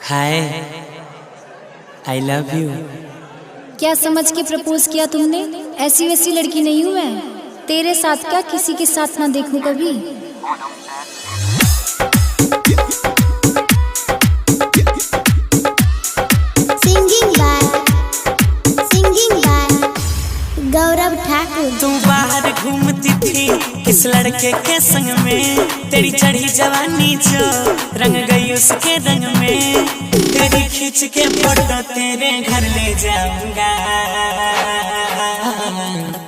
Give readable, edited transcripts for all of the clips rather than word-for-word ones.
Hi, I love you. क्या समझ के प्रपोज किया तुमने? ऐसी वैसी लड़की नहीं हूँ मैं, तेरे साथ क्या किसी के साथ ना देखूं कभी। सिंगिंग बाय गौरव ठाकुर। तू बाहर घूमती थी किस लड़के के संग में, तेरी चढ़ी जवानी जो रंग गई उसके रंग में, तेरी खींच के फोटो तेरे घर ले जाऊंगा,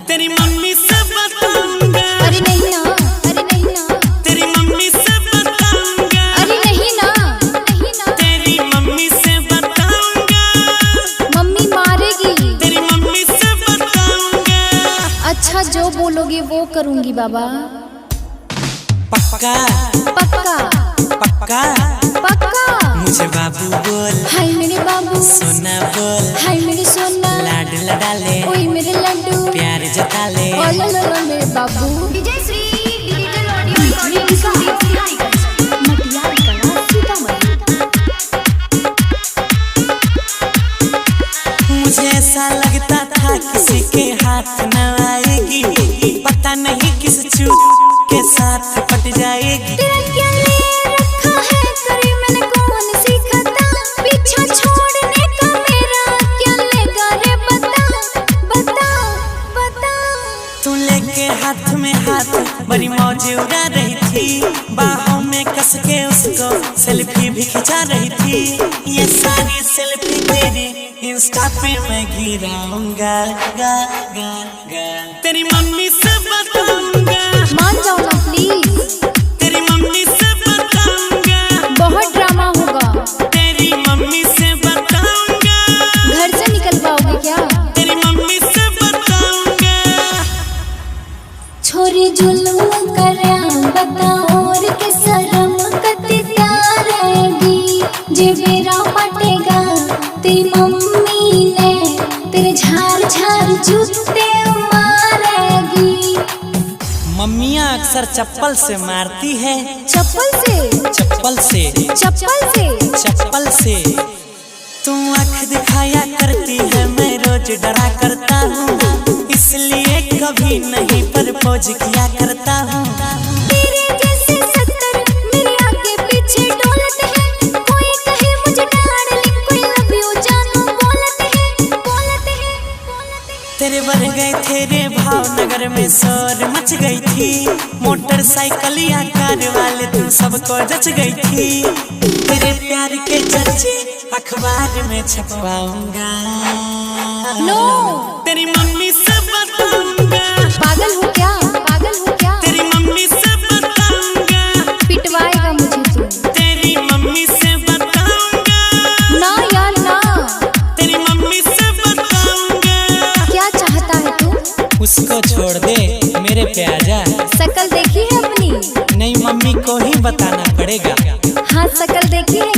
तेरी मम्मी से बताऊंगा। अरे नहीं ना, अरे नहीं ना, तेरी मम्मी से बताऊंगा। अरे नहीं ना, नहीं ना, तेरी मम्मी से बताऊंगा। मम्मी मारेगी। तेरी मम्मी से बताऊंगा। अच्छा जो बोलोगे वो करूंगी बाबा। पक्का पक्का पक्का पक्का। मुझे बाबू बोल, हाय मेरे बाबू, सोना बोल, हाय मेरे सोना, लाड लड़ा ले, ओए मेरे लड्डू, प्यार जता ले। ओ ला ला ला मेरे बाबू। विजय श्री डिजिटल ऑडियो मटियार कला सीतामढ़ी। मुझे ऐसा लगता था किसी के हाथ न आएगी, पता नहीं किस चूक के साथ पट जाएगी। तेरा क्या ले रखा है करे मैंने कौन सी खता, पीछा छोड़ने का मेरा क्या लेगा रे बता बता बता। तू लेके हाथ में हाथ बड़ी मौज उड़ा रही थी, बाहों में कस के उसको सेल्फी भी खिंचा रही थी। ये सारी सेल्फी तेरी इंस्टा पे मैं गिराऊंगा, गा गा गा। तेरी मम्मी से बताऊंगा। मान जाओ ना प्लीज, तेरी मम्मी से बताऊंगा। बहुत ड्रामा होगा। तेरी मम्मी से बताऊंगा। घर से निकल पाओगे क्या? तेरी मम्मी से बताऊंगा। छोरी जुल्म करया बताओ और के शर्म कति रहेगी, जे मेरा पटेगा तेरी मम्मी ने तेरे झार झार जूते मारेगी। मम्मियाँ अक्सर चप्पल से मारती है। चप्पल से चप्पल से चप्पल से चप्पल से। तू आँख दिखाया करती है, मैं रोज डरा करता हूँ, इसलिए कभी नहीं प्रपोज किया करता हूँ। तेरे जैसे 70 मेरे आगे पीछे डोलते हैं, कोई कहे मुझे डार्लिंग, कोई लव यू जानू बोलते हैं बोलते हैं बोलते हैं। तेरे बढ़ गए तेरे भावनगर में शोर मच गई थी, मोटरसाइकिल या कार वाले तू सबको जच गई थी। तेरे प्यार के चर्चे अखबार में छपवाऊंगा। नो तेरी मम्मी से बताऊंगा। पागल हो क्या, पागल हो क्या? तेरी मम्मी से बताऊंगा। पिटवाएगा मुझे तू। तेरी मम्मी से बताऊंगा। ना यार ना। तेरी मम्मी से बताऊंगा। क्या चाहता है तू? उसको छोड़ दे, मेरे पे आजा। शकल देखी है अपनी? नहीं, मम्मी को ही बताना पड़ेगा। हाँ शकल देखी है